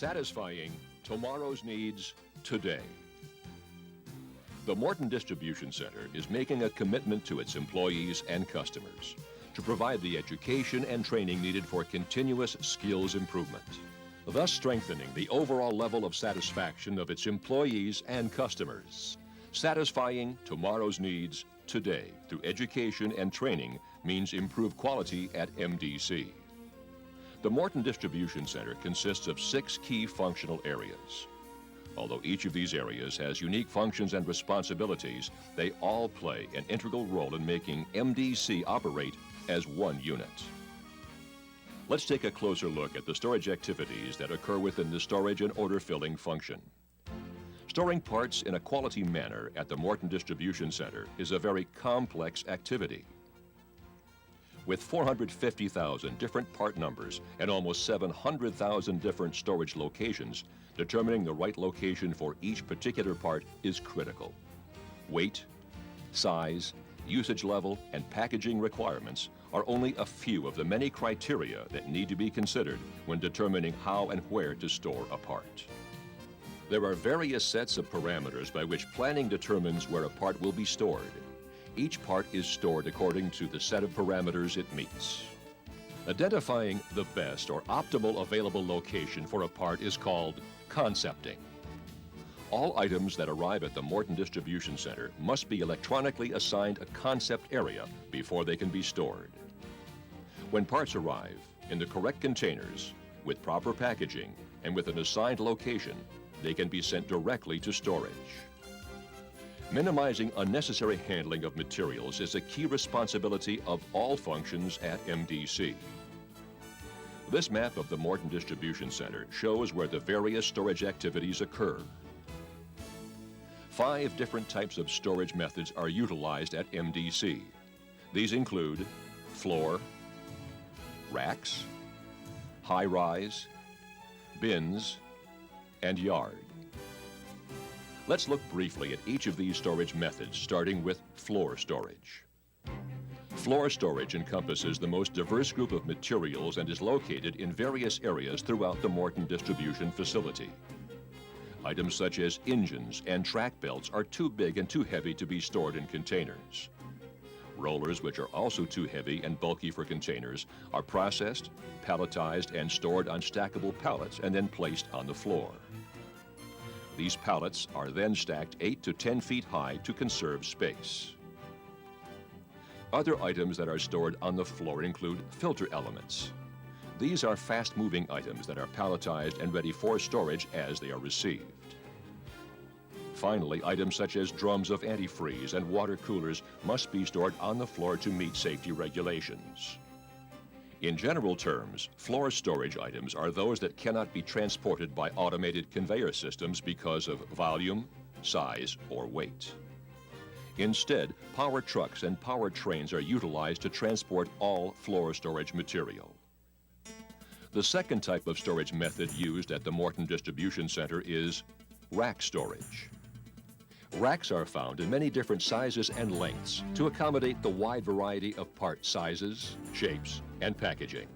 satisfying tomorrow's needs today. The Morton Distribution Center is making a commitment to its employees and customers to provide the education and training needed for continuous skills improvement, thus strengthening the overall level of satisfaction of its employees and customers. Satisfying tomorrow's needs today through education and training means improved quality at MDC. The Morton Distribution Center consists of 6 key functional areas. Although each of these areas has unique functions and responsibilities, they all play an integral role in making MDC operate as one unit. Let's take a closer look at the storage activities that occur within the storage and order filling function. Storing parts in a quality manner at the Morton Distribution Center is a very complex activity. With 450,000 different part numbers and almost 700,000 different storage locations, determining the right location for each particular part is critical. Weight, size, usage level, and packaging requirements are only a few of the many criteria that need to be considered when determining how and where to store a part. There are various sets of parameters by which planning determines where a part will be stored. Each part is stored according to the set of parameters it meets. Identifying the best or optimal available location for a part is called concepting. All items that arrive at the Morton Distribution Center must be electronically assigned a concept area before they can be stored. When parts arrive in the correct containers, with proper packaging, and with an assigned location, they can be sent directly to storage. Minimizing unnecessary handling of materials is a key responsibility of all functions at MDC. This map of the Morton Distribution Center shows where the various storage activities occur. 5 different types of storage methods are utilized at MDC. These include floor, racks, high-rise, bins, and yard. Let's look briefly at each of these storage methods, starting with floor storage. Floor storage encompasses the most diverse group of materials and is located in various areas throughout the Morton distribution facility. Items such as engines and track belts are too big and too heavy to be stored in containers. Rollers, which are also too heavy and bulky for containers, are processed, palletized, and stored on stackable pallets and then placed on the floor. These pallets are then stacked 8 to 10 feet high to conserve space. Other items that are stored on the floor include filter elements. These are fast-moving items that are palletized and ready for storage as they are received. Finally, items such as drums of antifreeze and water coolers must be stored on the floor to meet safety regulations. In general terms, floor storage items are those that cannot be transported by automated conveyor systems because of volume, size, or weight. Instead, power trucks and power trains are utilized to transport all floor storage material. The second type of storage method used at the Morton Distribution Center is rack storage. Racks are found in many different sizes and lengths to accommodate the wide variety of part sizes, shapes, and packaging.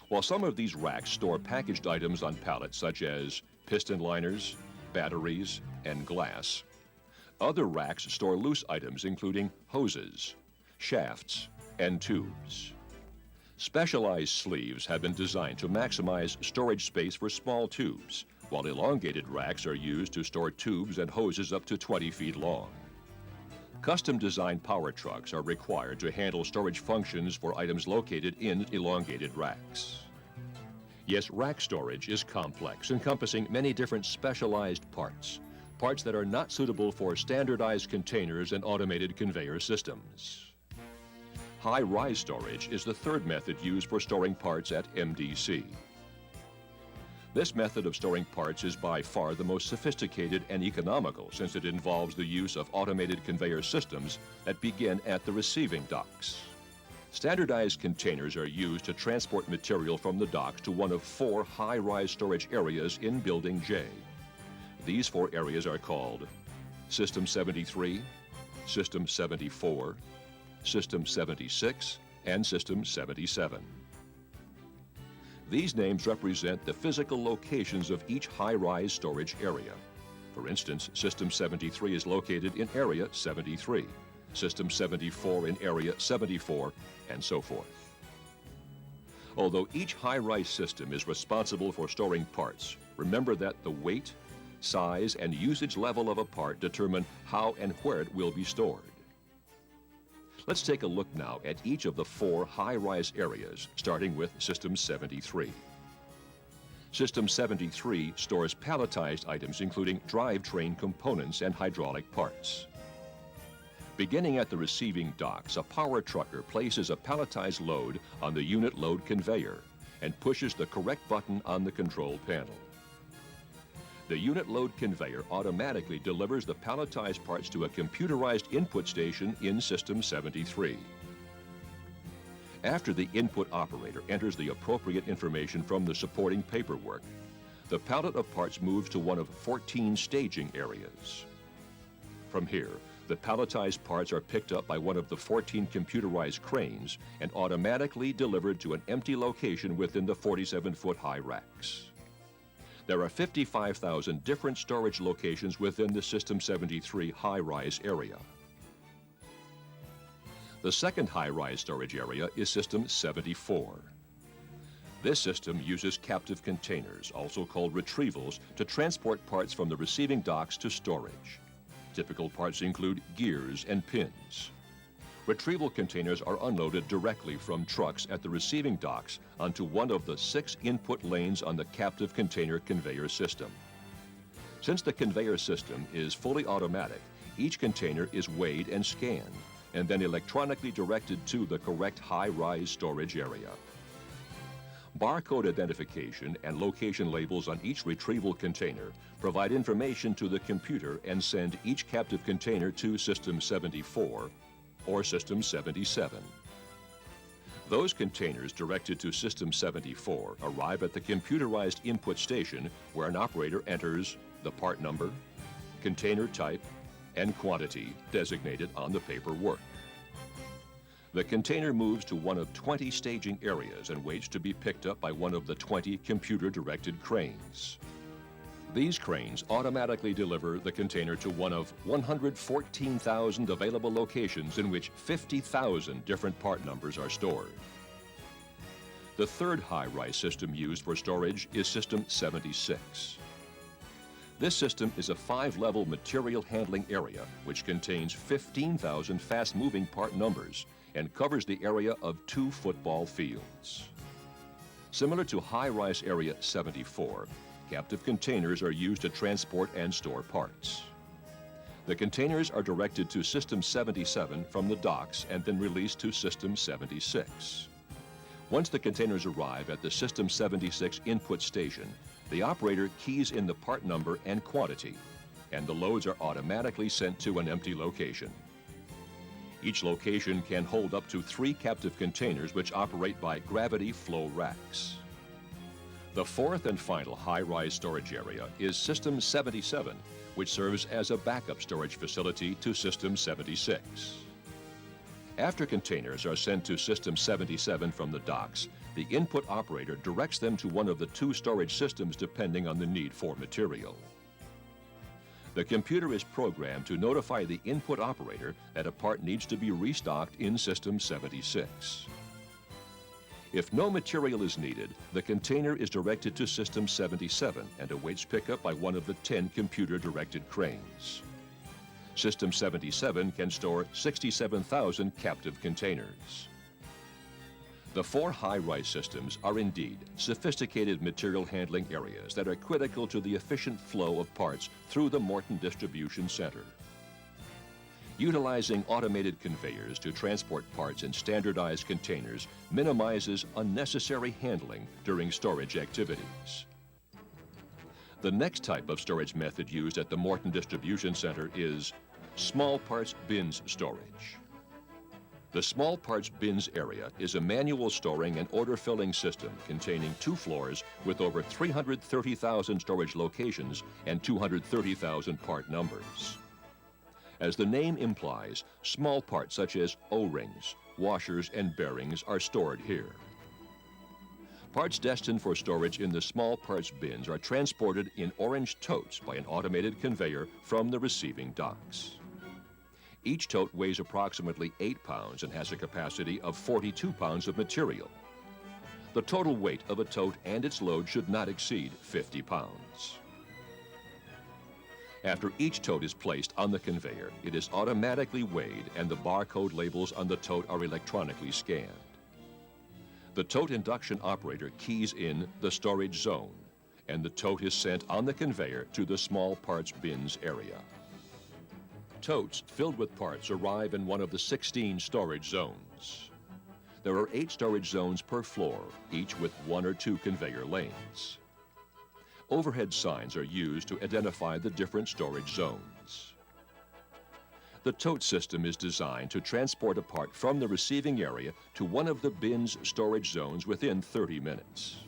While some of these racks store packaged items on pallets such as piston liners, batteries, and glass, other racks store loose items including hoses, shafts, and tubes. Specialized sleeves have been designed to maximize storage space for small tubes, while elongated racks are used to store tubes and hoses up to 20 feet long. Custom-designed power trucks are required to handle storage functions for items located in elongated racks. Yes, rack storage is complex, encompassing many different specialized parts that are not suitable for standardized containers and automated conveyor systems. High-rise storage is the third method used for storing parts at MDC. This method of storing parts is by far the most sophisticated and economical, since it involves the use of automated conveyor systems that begin at the receiving docks. Standardized containers are used to transport material from the docks to one of 4 high-rise storage areas in Building J. These 4 areas are called System 73, System 74, System 76, and System 77. These names represent the physical locations of each high-rise storage area. For instance, System 73 is located in Area 73, System 74 in Area 74, and so forth. Although each high-rise system is responsible for storing parts, remember that the weight, size, and usage level of a part determine how and where it will be stored. Let's take a look now at each of the 4 high-rise areas, starting with System 73. System 73 stores palletized items including drivetrain components and hydraulic parts. Beginning at the receiving docks, a power trucker places a palletized load on the unit load conveyor and pushes the correct button on the control panel. The unit load conveyor automatically delivers the palletized parts to a computerized input station in System 73. After the input operator enters the appropriate information from the supporting paperwork, the pallet of parts moves to one of 14 staging areas. From here, the palletized parts are picked up by one of the 14 computerized cranes and automatically delivered to an empty location within the 47-foot high racks. There are 55,000 different storage locations within the System 73 high-rise area. The second high-rise storage area is System 74. This system uses captive containers, also called retrievals, to transport parts from the receiving docks to storage. Typical parts include gears and pins. Retrieval containers are unloaded directly from trucks at the receiving docks onto one of the 6 input lanes on the captive container conveyor system. Since the conveyor system is fully automatic, each container is weighed and scanned, and then electronically directed to the correct high-rise storage area. Barcode identification and location labels on each retrieval container provide information to the computer and send each captive container to System 74 or System 77. Those containers directed to System 74 arrive at the computerized input station where an operator enters the part number, container type, and quantity designated on the paperwork. The container moves to one of 20 staging areas and waits to be picked up by one of the 20 computer-directed cranes. These cranes automatically deliver the container to one of 114,000 available locations in which 50,000 different part numbers are stored. The third high-rise system used for storage is System 76. This system is a 5-level material handling area which contains 15,000 fast-moving part numbers and covers the area of 2 football fields. Similar to high-rise area 74, captive containers are used to transport and store parts. The containers are directed to System 77 from the docks and then released to System 76. Once the containers arrive at the System 76 input station, the operator keys in the part number and quantity, and the loads are automatically sent to an empty location. Each location can hold up to 3 captive containers which operate by gravity flow racks. The fourth and final high-rise storage area is System 77, which serves as a backup storage facility to System 76. After containers are sent to System 77 from the docks, the input operator directs them to one of the 2 storage systems depending on the need for material. The computer is programmed to notify the input operator that a part needs to be restocked in System 76. If no material is needed, the container is directed to System 77 and awaits pickup by one of the 10 computer-directed cranes. System 77 can store 67,000 captive containers. The 4 high-rise systems are indeed sophisticated material handling areas that are critical to the efficient flow of parts through the Morton Distribution Center. Utilizing automated conveyors to transport parts in standardized containers minimizes unnecessary handling during storage activities. The next type of storage method used at the Morton Distribution Center is small parts bins storage. The small parts bins area is a manual storing and order filling system containing 2 floors with over 330,000 storage locations and 230,000 part numbers. As the name implies, small parts such as O-rings, washers, and bearings are stored here. Parts destined for storage in the small parts bins are transported in orange totes by an automated conveyor from the receiving docks. Each tote weighs approximately 8 pounds and has a capacity of 42 pounds of material. The total weight of a tote and its load should not exceed 50 pounds. After each tote is placed on the conveyor, it is automatically weighed and the barcode labels on the tote are electronically scanned. The tote induction operator keys in the storage zone, and the tote is sent on the conveyor to the small parts bins area. Totes filled with parts arrive in one of the 16 storage zones. There are 8 storage zones per floor, each with 1 or 2 conveyor lanes. Overhead signs are used to identify the different storage zones. The tote system is designed to transport a part from the receiving area to one of the bin's storage zones within 30 minutes.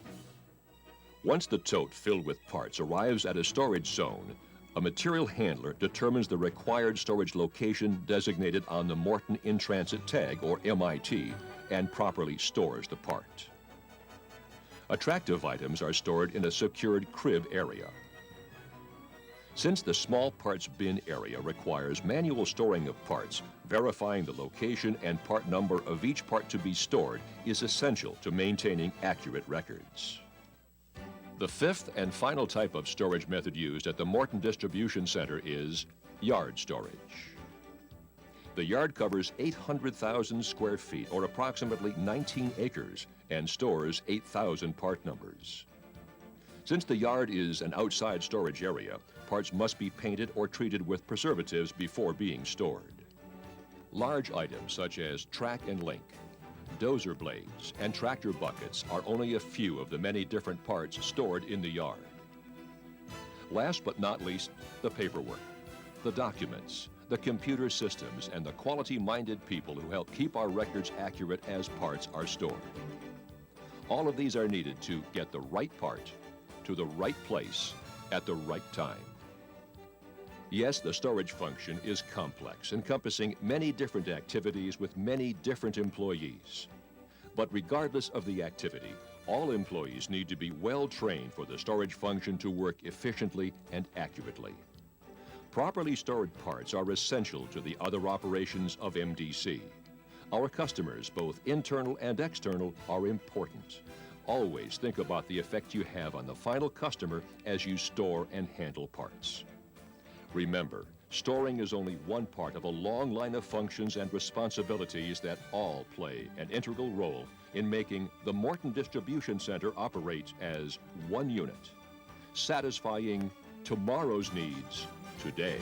Once the tote filled with parts arrives at a storage zone, a material handler determines the required storage location designated on the Morton In-Transit tag, or MIT, and properly stores the part. Attractive items are stored in a secured crib area. Since the small parts bin area requires manual storing of parts, verifying the location and part number of each part to be stored is essential to maintaining accurate records. The fifth and final type of storage method used at the Morton Distribution Center is yard storage. The yard covers 800,000 square feet, or approximately 19 acres, and stores 8,000 part numbers. Since the yard is an outside storage area, parts must be painted or treated with preservatives before being stored. Large items such as track and link, dozer blades, and tractor buckets are only a few of the many different parts stored in the yard. Last but not least, the paperwork, the documents, the computer systems, and the quality-minded people who help keep our records accurate as parts are stored. All of these are needed to get the right part to the right place at the right time. Yes, the storage function is complex, encompassing many different activities with many different employees. But regardless of the activity, all employees need to be well trained for the storage function to work efficiently and accurately. Properly stored parts are essential to the other operations of MDC. Our customers, both internal and external, are important. Always think about the effect you have on the final customer as you store and handle parts. Remember, storing is only one part of a long line of functions and responsibilities that all play an integral role in making the Morton Distribution Center operate as one unit, satisfying tomorrow's needs today.